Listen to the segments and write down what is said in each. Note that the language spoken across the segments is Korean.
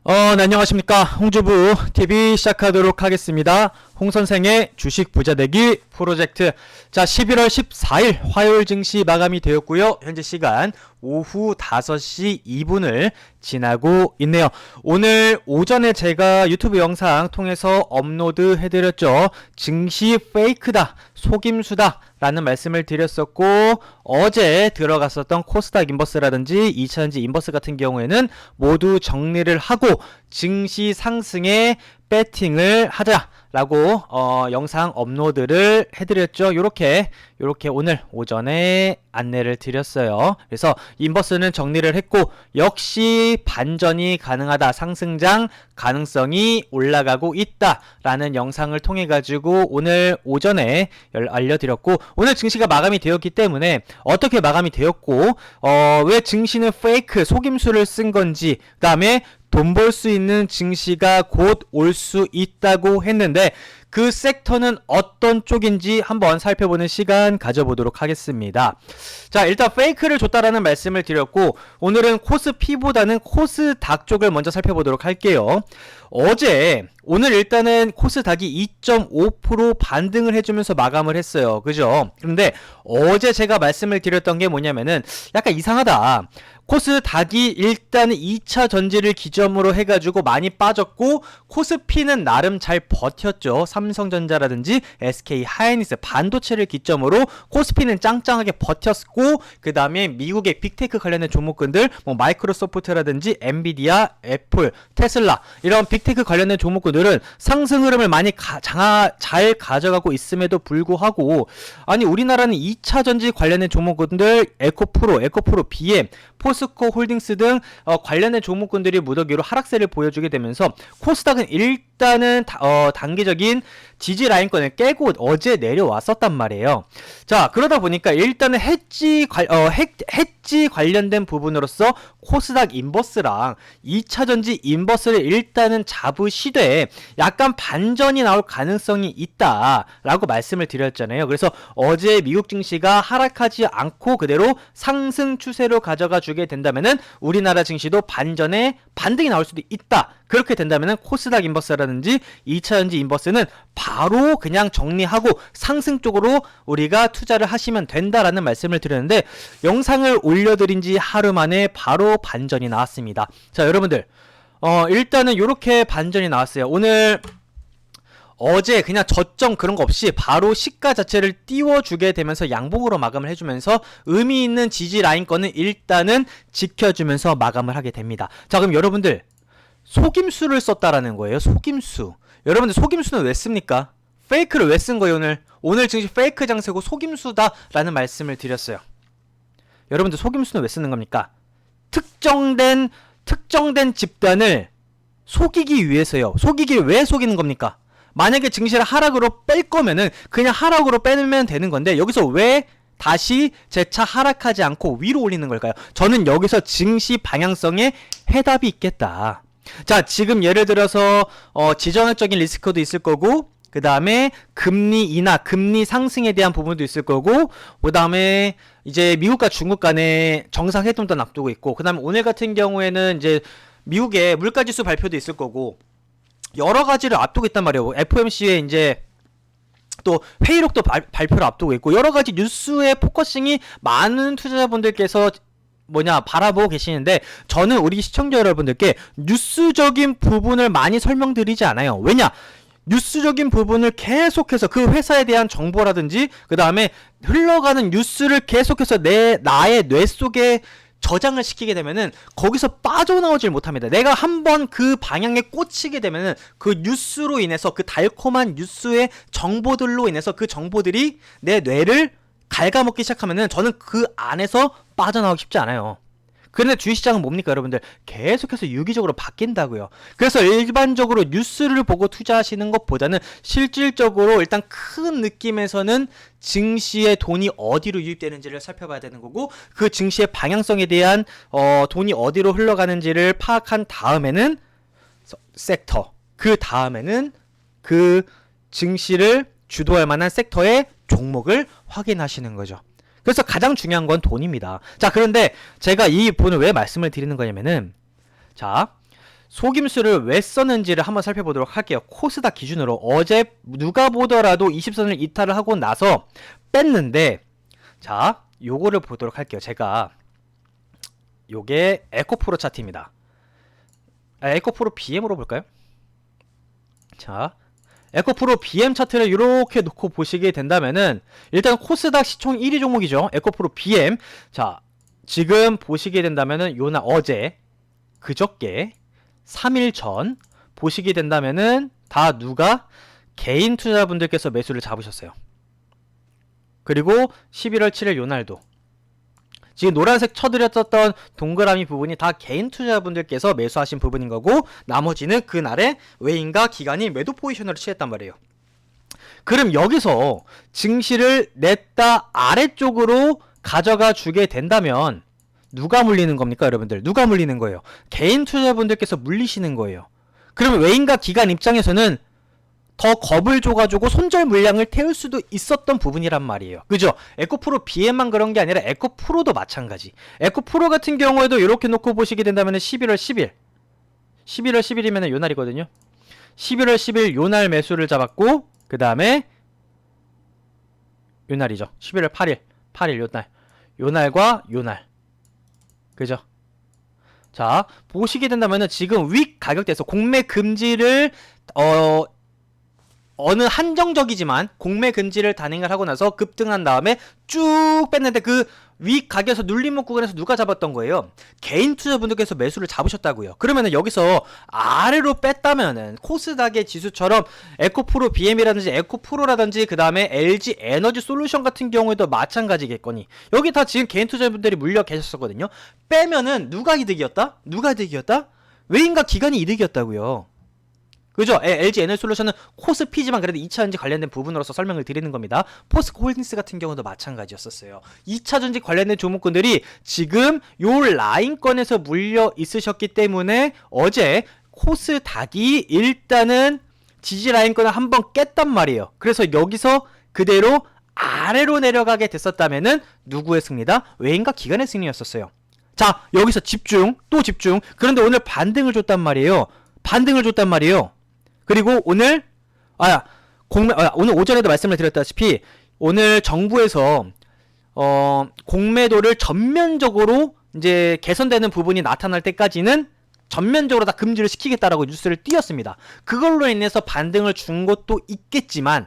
네, 안녕하십니까. 홍주부 TV 시작하도록 하겠습니다. 홍선생의 주식 부자 되기 프로젝트. 자, 11월 14일 화요일 증시 마감이 되었고요. 현재 시간 오후 5시 2분을 지나고 있네요. 오늘 오전에 제가 유튜브 영상 통해서 업로드 해드렸죠. 증시 페이크다, 속임수다 라는 말씀을 드렸었고, 어제 들어갔었던 코스닥 인버스라든지 2차전지 인버스 같은 경우에는 모두 정리를 하고 증시 상승에 배팅을 하자라고 영상 업로드를 해드렸죠. 요렇게 오늘 오전에 안내를 드렸어요. 그래서 인버스는 정리를 했고, 역시 반전이 가능하다, 상승장 가능성이 올라가고 있다 라는 영상을 통해 가지고 오늘 오전에 알려드렸고, 오늘 증시가 마감이 되었기 때문에 어떻게 마감이 되었고, 왜 증시는 페이크 속임수를 쓴 건지, 그 다음에 돈 벌 수 있는 증시가 곧 올 수 있다고 했는데 그 섹터는 어떤 쪽인지 한번 살펴보는 시간 가져보도록 하겠습니다. 자, 일단 페이크를 줬다라는 말씀을 드렸고, 오늘은 코스피보다는 코스닥 쪽을 먼저 살펴보도록 할게요. 오늘 일단은 코스닥이 2.5% 반등을 해주면서 마감을 했어요. 그죠? 그런데 어제 제가 말씀을 드렸던 게 뭐냐면은 약간 이상하다. 코스닥이 일단 2차 전지를 기점으로 해가지고 많이 빠졌고, 코스피는 나름 잘 버텼죠. 삼성전자라든지 SK 하이닉스 반도체를 기점으로 코스피는 짱짱하게 버텼고, 그 다음에 미국의 빅테크 관련된 종목군들, 뭐 마이크로소프트라든지 엔비디아, 애플, 테슬라 이런 빅테크 관련된 종목군들은 상승 흐름을 많이 잘 가져가고 있음에도 불구하고, 아니 우리나라는 2차 전지 관련된 종목군들 에코프로, BM, 포스코 홀딩스 등 관련된 종목군들이 무더기로 하락세를 보여주게 되면서 코스닥은 일단은 단기적인 지지 라인권을 깨고 어제 내려왔었단 말이에요. 자, 그러다 보니까 일단은 해지 관련된 부분으로서 코스닥 인버스랑 2차전지 인버스를 일단은 잡으시되 약간 반전이 나올 가능성이 있다라고 말씀을 드렸잖아요. 그래서 어제 미국 증시가 하락하지 않고 그대로 상승 추세로 가져가 주게 된다면은 우리나라 증시도 반등이 나올 수도 있다. 그렇게 된다면은 코스닥 인버스라든지 2차전지 인버스는 바로 그냥 정리하고 상승 쪽으로 우리가 투자를 하시면 된다라는 말씀을 드렸는데, 영상을 올려드린 지 하루 만에 바로 반전이 나왔습니다. 자, 여러분들 일단은 이렇게 반전이 나왔어요. 어제 그냥 저점 그런 거 없이 바로 시가 자체를 띄워주게 되면서 양봉으로 마감을 해주면서 의미 있는 지지 라인권은 일단은 지켜주면서 마감을 하게 됩니다. 자, 그럼 여러분들 속임수를 썼다라는 거예요. 속임수. 여러분들 속임수는 왜 씁니까? 페이크를 왜 쓴 거예요? 오늘 증시 페이크 장세고 속임수다라는 말씀을 드렸어요. 여러분들 속임수는 왜 쓰는 겁니까? 특정된 집단을 속이기 위해서요. 왜 속이는 겁니까? 만약에 증시를 하락으로 뺄 거면은 그냥 하락으로 빼면 되는 건데, 여기서 왜 다시 재차 하락하지 않고 위로 올리는 걸까요? 저는 여기서 증시 방향성에 해답이 있겠다. 자, 지금 예를 들어서 지정학적인 리스크도 있을 거고, 그 다음에 금리 인하, 금리 상승에 대한 부분도 있을 거고, 그 다음에 이제 미국과 중국 간의 정상회담도 앞두고 있고, 그 다음에 오늘 같은 경우에는 이제 미국의 물가지수 발표도 있을 거고, 여러 가지를 앞두고 있단 말이에요. FOMC에 이제 또 회의록도 발표를 앞두고 있고, 여러 가지 뉴스의 포커싱이 많은 투자자분들께서 바라보고 계시는데, 저는 우리 시청자 여러분들께 뉴스적인 부분을 많이 설명드리지 않아요. 왜냐? 뉴스적인 부분을 계속해서 그 회사에 대한 정보라든지 그 다음에 흘러가는 뉴스를 계속해서 나의 뇌 속에 저장을 시키게 되면은 거기서 빠져나오질 못합니다. 내가 한번 그 방향에 꽂히게 되면은 그 뉴스로 인해서, 그 달콤한 뉴스의 정보들로 인해서 그 정보들이 내 뇌를 갉아먹기 시작하면은 저는 그 안에서 빠져나오기 쉽지 않아요. 그런데 주식시장은 뭡니까 여러분들? 계속해서 유기적으로 바뀐다고요. 그래서 일반적으로 뉴스를 보고 투자하시는 것보다는 실질적으로 일단 큰 느낌에서는 증시의 돈이 어디로 유입되는지를 살펴봐야 되는 거고, 그 증시의 방향성에 대한 돈이 어디로 흘러가는지를 파악한 다음에는 섹터, 그 다음에는 그 증시를 주도할 만한 섹터의 종목을 확인하시는 거죠. 그래서 가장 중요한 건 돈입니다. 자, 그런데 제가 이 부분을 왜 말씀을 드리는 거냐면은, 자, 속임수를 왜 썼는지를 한번 살펴보도록 할게요. 코스닥 기준으로 어제 누가 보더라도 20선을 이탈을 하고 나서 뺐는데, 자, 요거를 보도록 할게요. 제가 요게 에코프로 차트입니다. 에코프로 BM으로 볼까요? 자, 에코프로 BM 차트를 이렇게 놓고 보시게 된다면은 일단 코스닥 시총 1위 종목이죠. 에코프로 BM. 자, 지금 보시게 된다면은 요나 어제, 그저께, 3일 전 보시게 된다면은 다 누가 개인 투자분들께서 매수를 잡으셨어요. 그리고 11월 7일 요날도 지금 노란색 쳐드렸었던 동그라미 부분이 다 개인 투자분들께서 매수하신 부분인 거고, 나머지는 그날에 외인과 기관이 매도 포지션으로 취했단 말이에요. 그럼 여기서 증시를 냈다 아래쪽으로 가져가 주게 된다면 누가 물리는 겁니까, 여러분들? 누가 물리는 거예요? 개인 투자분들께서 물리시는 거예요. 그러면 외인과 기관 입장에서는 더 겁을 줘가지고 손절 물량을 태울 수도 있었던 부분이란 말이에요. 그죠? 에코프로 BM만 그런 게 아니라 에코프로도 마찬가지. 에코프로 같은 경우에도 이렇게 놓고 보시게 된다면 11월 10일 11월 10일이면 요날이거든요. 11월 10일 요날 매수를 잡았고, 그 다음에 요날이죠. 11월 8일 요날, 요날과 요날, 그죠? 자, 보시게 된다면은 지금 윗 가격대에서 공매 금지를 어느 한정적이지만 공매 금지를 단행을 하고 나서 급등한 다음에 쭉 뺐는데 그 윗 가격에서 눌림목 구간에서 누가 잡았던 거예요? 개인 투자분들께서 매수를 잡으셨다고요. 그러면은 여기서 아래로 뺐다면은 코스닥의 지수처럼 에코프로 BM이라든지 에코프로라든지 그 다음에 LG 에너지 솔루션 같은 경우에도 마찬가지겠거니, 여기 다 지금 개인 투자분들이 물려 계셨었거든요. 빼면은 누가 이득이었다? 누가 이득이었다? 외인과 기관이 이득이었다고요. 그죠? LG 에너지 솔루션은 코스피지만 그래도 2차전지 관련된 부분으로서 설명을 드리는 겁니다. 포스코 홀딩스 같은 경우도 마찬가지였었어요. 2차전지 관련된 종목군들이 지금 요 라인권에서 물려 있으셨기 때문에 어제 코스닥이 일단은 지지 라인권을 한번 깼단 말이에요. 그래서 여기서 그대로 아래로 내려가게 됐었다면은 누구의 승리다? 외인과 기관의 승리였었어요. 자, 여기서 집중, 또 집중. 그런데 오늘 반등을 줬단 말이에요. 그리고 오늘 오늘 오전에도 말씀을 드렸다시피 오늘 정부에서 공매도를 전면적으로 이제 개선되는 부분이 나타날 때까지는 전면적으로 다 금지를 시키겠다라고 뉴스를 띄웠습니다. 그걸로 인해서 반등을 준 것도 있겠지만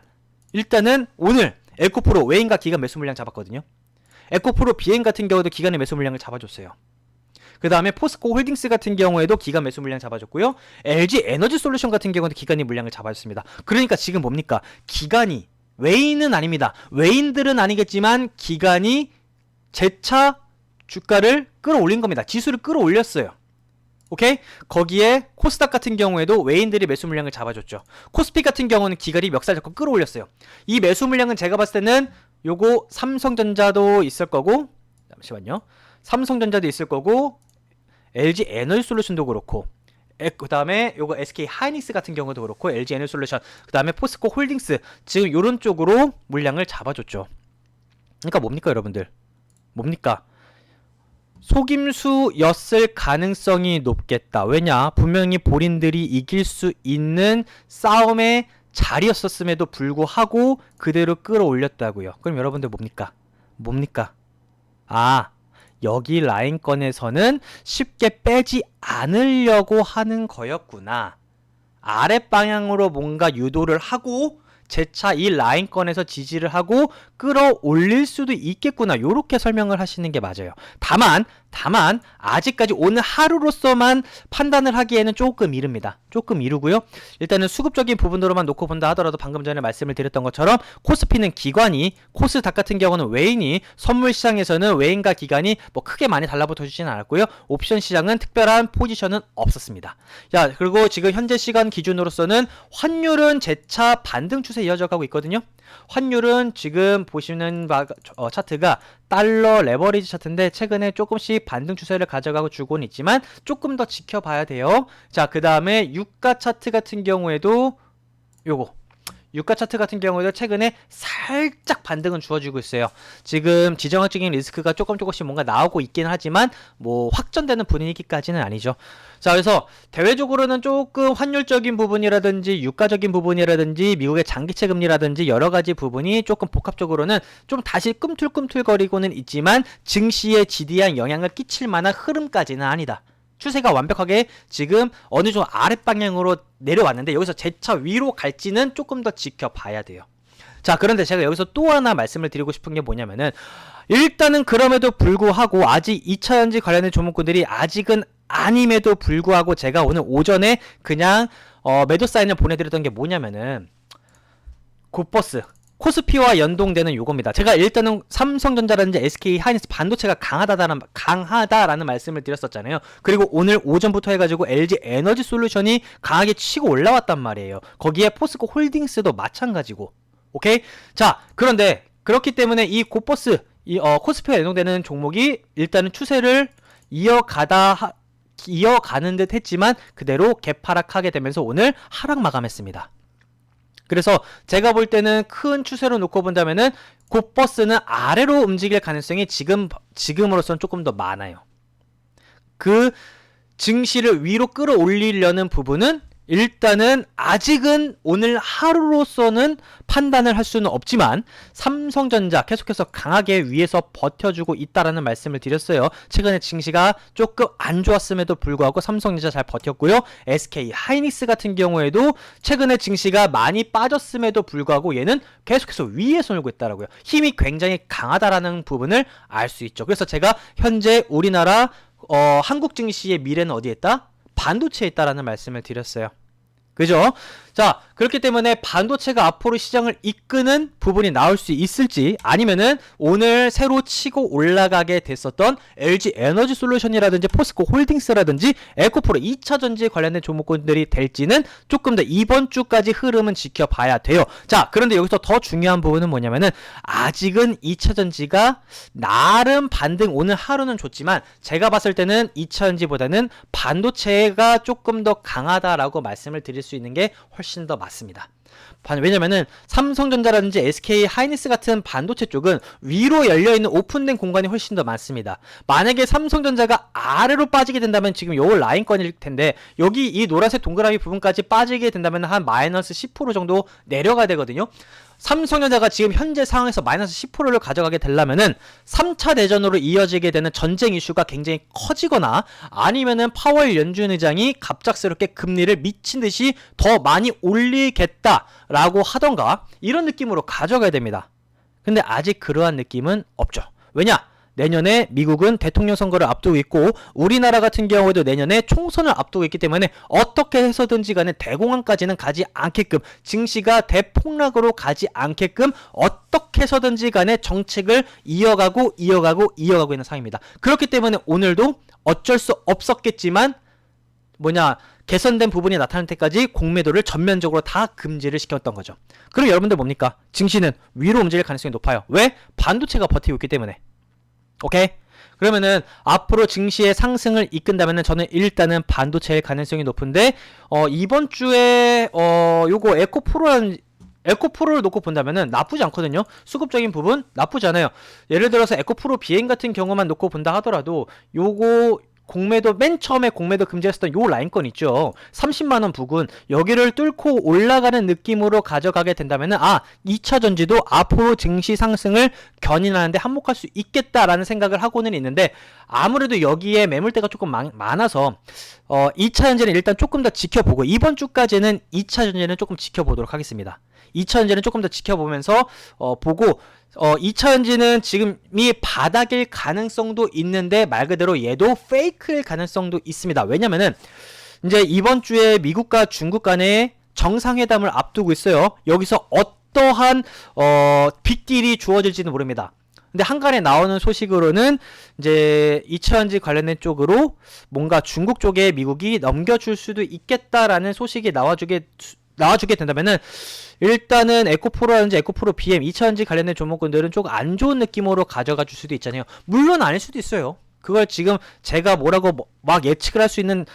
일단은 오늘 에코프로 외인과 기관 매수 물량 잡았거든요. 에코프로 BM 같은 경우도 기관의 매수 물량을 잡아줬어요. 그 다음에 포스코 홀딩스 같은 경우에도 기관 매수 물량 잡아줬고요. LG 에너지 솔루션 같은 경우도 기관이 물량을 잡아줬습니다. 그러니까 지금 뭡니까? 기관이, 외인은 아닙니다. 외인들은 아니겠지만 기관이 재차 주가를 끌어올린 겁니다. 지수를 끌어올렸어요. 오케이? 거기에 코스닥 같은 경우에도 외인들이 매수 물량을 잡아줬죠. 코스피 같은 경우는 기관이 멱살 잡고 끌어올렸어요. 이 매수 물량은 제가 봤을 때는 요거 삼성전자도 있을 거고, 잠시만요. 삼성전자도 있을 거고, LG 에너지 솔루션도 그렇고, 그 다음에 요거 SK 하이닉스 같은 경우도 그렇고, LG 에너지 솔루션, 그 다음에 포스코 홀딩스, 지금 요런 쪽으로 물량을 잡아줬죠. 그러니까 뭡니까, 여러분들? 뭡니까? 속임수였을 가능성이 높겠다. 왜냐? 분명히 본인들이 이길 수 있는 싸움의 자리였었음에도 불구하고 그대로 끌어올렸다고요. 그럼 여러분들 뭡니까? 여기 라인권에서는 쉽게 빼지 않으려고 하는 거였구나. 아랫방향으로 뭔가 유도를 하고 재차 이 라인권에서 지지를 하고 끌어올릴 수도 있겠구나. 요렇게 설명을 하시는 게 맞아요. 다만 아직까지 오늘 하루로서만 판단을 하기에는 조금 이릅니다. 조금 이르고요. 일단은 수급적인 부분으로만 놓고 본다 하더라도 방금 전에 말씀을 드렸던 것처럼 코스피는 기관이, 코스닥 같은 경우는 외인이, 선물 시장에서는 외인과 기관이 뭐 크게 많이 달라붙어 주지는 않았고요. 옵션 시장은 특별한 포지션은 없었습니다. 자, 그리고 지금 현재 시간 기준으로서는 환율은 재차 반등 추세 이어져 가고 있거든요. 환율은 지금 보시는 차트가 달러 레버리지 차트인데 최근에 조금씩 반등 추세를 가져가고 주고는 있지만 조금 더 지켜봐야 돼요. 자, 그 다음에 유가 차트 같은 경우에도 유가 차트 같은 경우에도 최근에 살짝 반등은 주어지고 있어요. 지금 지정학적인 리스크가 조금씩 뭔가 나오고 있긴 하지만 뭐 확전되는 분위기까지는 아니죠. 자, 그래서 대외적으로는 조금 환율적인 부분이라든지 유가적인 부분이라든지 미국의 장기채 금리라든지 여러 가지 부분이 조금 복합적으로는 좀 다시 꿈틀꿈틀거리고는 있지만 증시에 지대한 영향을 끼칠 만한 흐름까지는 아니다. 추세가 완벽하게 지금 어느 정도 아랫방향으로 내려왔는데 여기서 재차 위로 갈지는 조금 더 지켜봐야 돼요. 자, 그런데 제가 여기서 또 하나 말씀을 드리고 싶은 게 뭐냐면은 일단은 그럼에도 불구하고 아직 2차전지 관련된 종목군들이 아직은 아님에도 불구하고 제가 오늘 오전에 그냥 매도 사인을 보내드렸던 게 뭐냐면은 굿버스 코스피와 연동되는 요겁니다. 제가 일단은 삼성전자라든지 SK 하이닉스 반도체가 강하다라는 말씀을 드렸었잖아요. 그리고 오늘 오전부터 해가지고 LG 에너지 솔루션이 강하게 치고 올라왔단 말이에요. 거기에 포스코 홀딩스도 마찬가지고. 오케이? 자, 그런데 그렇기 때문에 이 굿버스 코스피와 연동되는 종목이 일단은 추세를 이어가는 듯 했지만 그대로 개파락하게 되면서 오늘 하락 마감했습니다. 그래서 제가 볼 때는 큰 추세로 놓고 본다면은 굿버스는 아래로 움직일 가능성이 지금으로서는 조금 더 많아요. 그 증시를 위로 끌어올리려는 부분은 일단은 아직은 오늘 하루로서는 판단을 할 수는 없지만 삼성전자 계속해서 강하게 위에서 버텨주고 있다라는 말씀을 드렸어요. 최근에 증시가 조금 안 좋았음에도 불구하고 삼성전자 잘 버텼고요. SK 하이닉스 같은 경우에도 최근에 증시가 많이 빠졌음에도 불구하고 얘는 계속해서 위에서 놀고 있다라고요. 힘이 굉장히 강하다라는 부분을 알 수 있죠. 그래서 제가 현재 우리나라 한국 증시의 미래는 어디에 있다? 반도체에 있다라는 말씀을 드렸어요. 그죠? 자, 그렇기 때문에 반도체가 앞으로 시장을 이끄는 부분이 나올 수 있을지 아니면은 오늘 새로 치고 올라가게 됐었던 LG 에너지 솔루션이라든지 포스코 홀딩스라든지 에코프로 2차전지 관련된 종목군들이 될지는 조금 더 이번 주까지 흐름은 지켜봐야 돼요. 자, 그런데 여기서 더 중요한 부분은 뭐냐면은 아직은 2차전지가 나름 반등 오늘 하루는 좋지만 제가 봤을 때는 2차전지보다는 반도체가 조금 더 강하다라고 말씀을 드릴 수 있는 게 훨씬 더 맞습니다. 왜냐면은 삼성전자라든지 SK 하이닉스 같은 반도체 쪽은 위로 열려있는 오픈된 공간이 훨씬 더 많습니다. 만약에 삼성전자가 아래로 빠지게 된다면 지금 요 라인권일 텐데 여기 이 노란색 동그라미 부분까지 빠지게 된다면 한 마이너스 10% 정도 내려가야 되거든요. 삼성전자가 지금 현재 상황에서 마이너스 10%를 가져가게 되려면은 3차 대전으로 이어지게 되는 전쟁 이슈가 굉장히 커지거나 아니면은 파월 연준 의장이 갑작스럽게 금리를 미친 듯이 더 많이 올리겠다라고 하던가 이런 느낌으로 가져가야 됩니다. 근데 아직 그러한 느낌은 없죠. 왜냐? 내년에 미국은 대통령 선거를 앞두고 있고 우리나라 같은 경우에도 내년에 총선을 앞두고 있기 때문에 어떻게 해서든지 간에 대공황까지는 가지 않게끔 증시가 대폭락으로 가지 않게끔 어떻게 해서든지 간에 정책을 이어가고 있는 상황입니다. 그렇기 때문에 오늘도 어쩔 수 없었겠지만 개선된 부분이 나타날 때까지 공매도를 전면적으로 다 금지를 시켰던 거죠. 그럼 여러분들 뭡니까? 증시는 위로 움직일 가능성이 높아요. 왜? 반도체가 버티고 있기 때문에. 오케이? 그러면은 앞으로 증시의 상승을 이끈다면은 저는 일단은 반도체의 가능성이 높은데 이번 주에 요거 에코프로를 놓고 본다면은 나쁘지 않거든요. 수급적인 부분 나쁘지 않아요. 예를 들어서 에코프로 비행 같은 경우만 놓고 본다 하더라도 요거 공매도 맨 처음에 공매도 금지했었던 요 라인권 있죠. 30만원 부근 여기를 뚫고 올라가는 느낌으로 가져가게 된다면은 2차 전지도 앞으로 증시 상승을 견인하는데 한몫할 수 있겠다라는 생각을 하고는 있는데 아무래도 여기에 매물대가 조금 많아서 2차 전지는 일단 조금 더 지켜보고 이번 주까지는 2차 전지는 조금 지켜보도록 하겠습니다. 2차 전지는 조금 더 지켜보면서 보고 2차 전지는 지금이 바닥일 가능성도 있는데 말 그대로 얘도 페이크일 가능성도 있습니다. 왜냐면은 이제 이번 주에 미국과 중국 간의 정상회담을 앞두고 있어요. 여기서 어떠한 빅딜이 주어질지는 모릅니다. 근데 한간에 나오는 소식으로는 이제 2차 전지 관련된 쪽으로 뭔가 중국 쪽에 미국이 넘겨줄 수도 있겠다라는 소식이 나와주게 된다면은 일단은 에코프로라든지 에코프로 BM 2차전지 관련된 종목군들은 조금 안 좋은 느낌으로 가져가 줄 수도 있잖아요. 물론 아닐 수도 있어요. 그걸 지금 제가 뭐라고 막 예측을 할 수 있는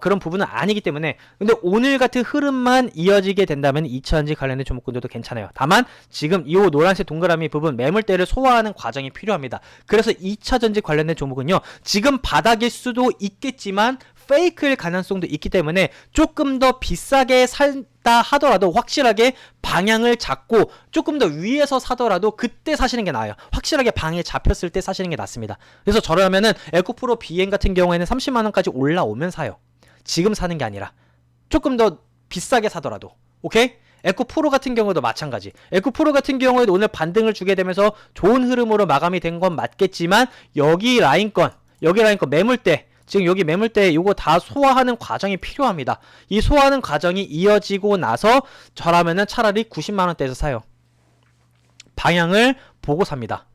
그런 부분은 아니기 때문에. 근데 오늘 같은 흐름만 이어지게 된다면 2차전지 관련된 종목군들도 괜찮아요. 다만 지금 이 노란색 동그라미 부분 매물대를 소화하는 과정이 필요합니다. 그래서 2차전지 관련된 종목은요, 지금 바닥일 수도 있겠지만 페이크일 가능성도 있기 때문에 조금 더 비싸게 산다 하더라도 확실하게 방향을 잡고 조금 더 위에서 사더라도 그때 사시는 게 나아요. 확실하게 방에 잡혔을 때 사시는 게 낫습니다. 그래서 저라면은 에코프로 BN 같은 경우에는 30만원까지 올라오면 사요. 지금 사는 게 아니라 조금 더 비싸게 사더라도. 오케이? 에코프로 같은 경우도 마찬가지. 에코프로 같은 경우에도 오늘 반등을 주게 되면서 좋은 흐름으로 마감이 된 건 맞겠지만 여기 라인권 매물대, 지금 여기 매물대 요거 다 소화하는 과정이 필요합니다. 이 소화하는 과정이 이어지고 나서 저라면은 차라리 90만원대에서 사요. 방향을 보고 삽니다.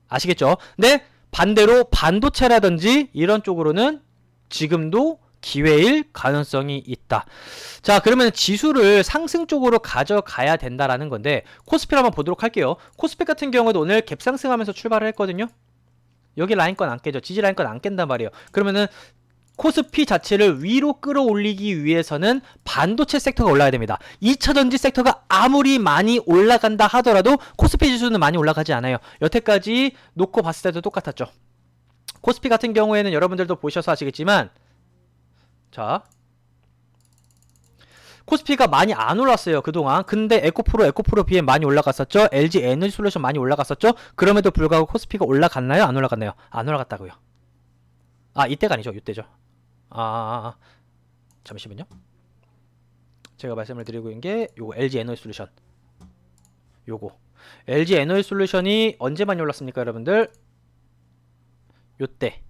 아시겠죠? 근데 반대로 반도체라든지 이런 쪽으로는 지금도 기회일 가능성이 있다. 자, 그러면 지수를 상승 쪽으로 가져가야 된다라는 건데, 코스피를 한번 보도록 할게요. 코스피 같은 경우도 오늘 갭상승하면서 출발을 했거든요. 여기 라인권 안 깨죠. 지지 라인권 안 깬단 말이에요. 그러면은 코스피 자체를 위로 끌어올리기 위해서는 반도체 섹터가 올라야 됩니다. 2차전지 섹터가 아무리 많이 올라간다 하더라도 코스피 지수는 많이 올라가지 않아요. 여태까지 놓고 봤을 때도 똑같았죠. 코스피 같은 경우에는 여러분들도 보셔서 아시겠지만, 자, 코스피가 많이 안 올랐어요 그동안. 근데 에코프로 BM 많이 올라갔었죠. LG 에너지솔루션 많이 올라갔었죠. 그럼에도 불구하고 코스피가 올라갔나요? 안 올라갔나요? 안 올라갔다고요. 아, 이때가 아니죠. 이때죠. 잠시만요. 제가 말씀을 드리고 있는 게 요거 LG 에너지솔루션, 요거 LG 에너지솔루션이 언제 많이 올랐습니까 여러분들? 요때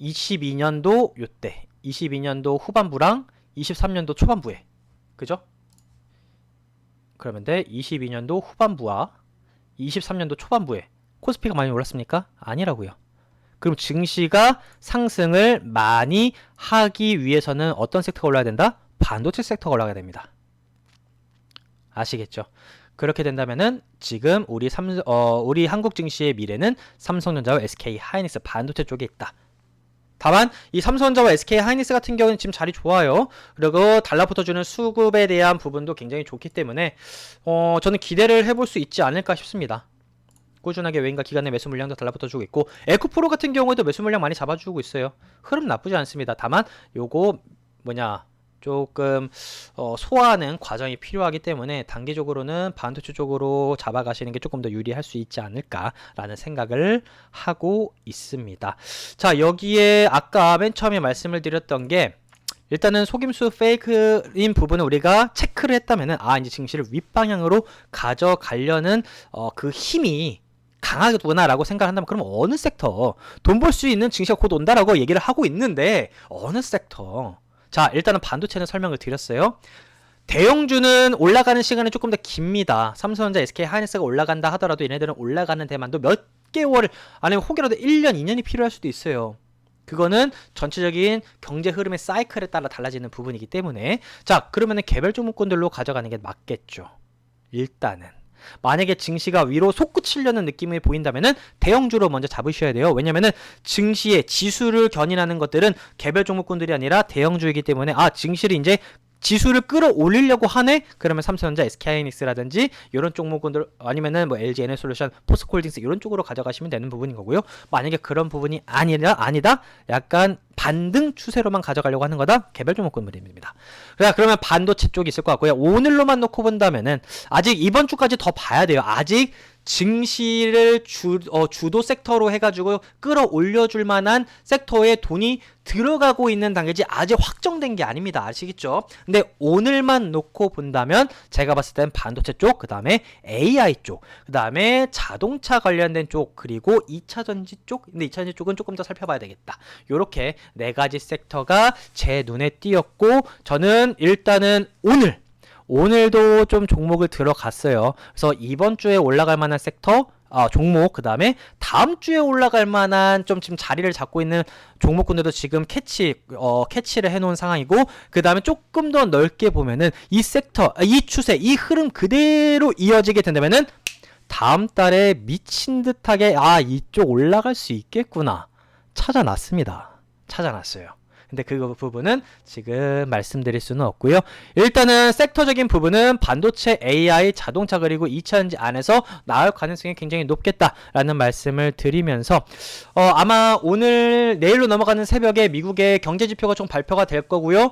22년도 요때 22년도 후반부랑 23년도 초반부에, 그죠? 그러면 22년도 후반부와 23년도 초반부에 코스피가 많이 올랐습니까? 아니라고요. 그럼 증시가 상승을 많이 하기 위해서는 어떤 섹터가 올라야 된다? 반도체 섹터가 올라가야 됩니다. 아시겠죠? 그렇게 된다면은 지금 우리 한국 증시의 미래는 삼성전자와 SK 하이닉스 반도체 쪽에 있다. 다만 이 삼성전자와 SK 하이닉스 같은 경우는 지금 자리 좋아요. 그리고 달라붙어주는 수급에 대한 부분도 굉장히 좋기 때문에 저는 기대를 해볼 수 있지 않을까 싶습니다. 꾸준하게 외인과 기관의 매수 물량도 달라붙어주고 있고, 에코프로 같은 경우에도 매수 물량 많이 잡아주고 있어요. 흐름 나쁘지 않습니다. 다만 요거 조금 소화하는 과정이 필요하기 때문에 단기적으로는 반도체 쪽으로 잡아가시는 게 조금 더 유리할 수 있지 않을까라는 생각을 하고 있습니다. 자, 여기에 아까 맨 처음에 말씀을 드렸던 게, 일단은 속임수 페이크인 부분을 우리가 체크를 했다면은 이제 증시를 윗방향으로 가져가려는 그 힘이 강하구나라고 생각한다면, 그럼 어느 섹터 돈 벌 수 있는 증시가 곧 온다라고 얘기를 하고 있는데 어느 섹터? 자, 일단은 반도체는 설명을 드렸어요. 대형주는 올라가는 시간이 조금 더 깁니다. 삼성전자, SK 하이닉스가 올라간다 하더라도 얘네들은 올라가는 데만도 몇 개월, 아니면 혹여라도 1년, 2년이 필요할 수도 있어요. 그거는 전체적인 경제 흐름의 사이클에 따라 달라지는 부분이기 때문에. 자, 그러면은 개별 종목군들로 가져가는 게 맞겠죠. 일단은 만약에 증시가 위로 솟구치려는 느낌이 보인다면은 대형주로 먼저 잡으셔야 돼요. 왜냐면은 증시의 지수를 견인하는 것들은 개별 종목군들이 아니라 대형주이기 때문에, 증시를 이제 지수를 끌어올리려고 하네? 그러면 삼성전자, SK하이닉스라든지 이런 종목군들, 아니면은 LG 에너지솔루션, 포스코홀딩스 이런 쪽으로 가져가시면 되는 부분인 거고요. 만약에 그런 부분이 아니다, 약간 반등 추세로만 가져가려고 하는 거다, 개별 종목군들입니다. 그러면 반도체 쪽이 있을 것 같고요. 오늘로만 놓고 본다면은 아직 이번 주까지 더 봐야 돼요. 아직 증시를 주도 섹터로 해가지고 끌어올려줄 만한 섹터에 돈이 들어가고 있는 단계지 아직 확정된 게 아닙니다. 아시겠죠? 근데 오늘만 놓고 본다면 제가 봤을 땐 반도체 쪽, 그 다음에 AI 쪽, 그 다음에 자동차 관련된 쪽, 그리고 2차전지 쪽. 근데 2차전지 쪽은 조금 더 살펴봐야 되겠다. 요렇게 네 가지 섹터가 제 눈에 띄었고, 저는 일단은 오늘도 좀 종목을 들어갔어요. 그래서 이번 주에 올라갈 만한 섹터, 종목, 그 다음에 다음 주에 올라갈 만한 좀 지금 자리를 잡고 있는 종목군들도 지금 캐치를 해놓은 상황이고, 그 다음에 조금 더 넓게 보면은 이 섹터, 이 추세, 이 흐름 그대로 이어지게 된다면은 다음 달에 미친 듯하게 이쪽 올라갈 수 있겠구나. 찾아놨어요. 근데 그 부분은 지금 말씀드릴 수는 없고요. 일단은 섹터적인 부분은 반도체, AI, 자동차 그리고 2차전지 안에서 나올 가능성이 굉장히 높겠다라는 말씀을 드리면서 아마 오늘 내일로 넘어가는 새벽에 미국의 경제지표가 좀 발표가 될 거고요.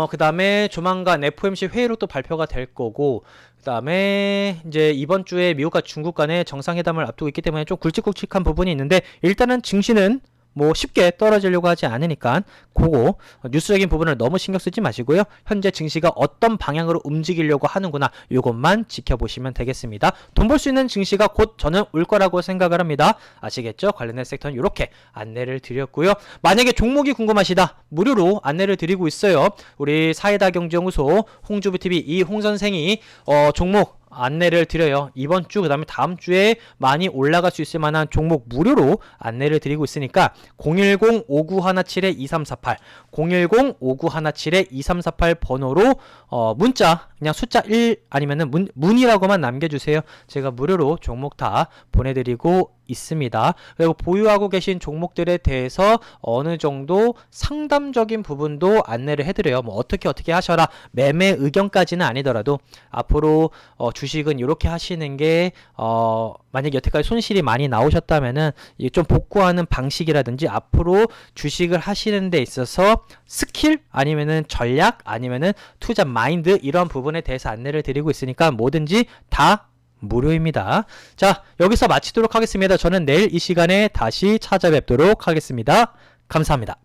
그 다음에 조만간 FOMC 회의록도 발표가 될 거고, 그 다음에 이제 이번 주에 미국과 중국 간의 정상회담을 앞두고 있기 때문에 좀 굵직굵직한 부분이 있는데, 일단은 증시는 뭐 쉽게 떨어지려고 하지 않으니까 그거 뉴스적인 부분을 너무 신경 쓰지 마시고요. 현재 증시가 어떤 방향으로 움직이려고 하는구나, 이것만 지켜보시면 되겠습니다. 돈 벌 수 있는 증시가 곧 저는 올 거라고 생각을 합니다. 아시겠죠? 관련된 섹터는 이렇게 안내를 드렸고요. 만약에 종목이 궁금하시다, 무료로 안내를 드리고 있어요. 우리 사이다 경제연구소 홍주부TV 이 홍선생이 종목 안내를 드려요. 이번 주, 그 다음에 다음 주에 많이 올라갈 수 있을 만한 종목 무료로 안내를 드리고 있으니까 010-5917-2348 010-5917-2348 번호로 문자 그냥 숫자 1 아니면은 문이라고만 남겨주세요. 제가 무료로 종목 다 보내드리고 있습니다. 그리고 보유하고 계신 종목들에 대해서 어느 정도 상담적인 부분도 안내를 해드려요. 뭐 어떻게 하셔라, 매매 의견까지는 아니더라도 앞으로 주식은 이렇게 하시는 게 만약 여태까지 손실이 많이 나오셨다면은 좀 복구하는 방식이라든지 앞으로 주식을 하시는 데 있어서 스킬 아니면은 전략 아니면은 투자 마인드, 이런 부분에 대해서 안내를 드리고 있으니까 뭐든지 다 무료입니다. 자, 여기서 마치도록 하겠습니다. 저는 내일 이 시간에 다시 찾아뵙도록 하겠습니다. 감사합니다.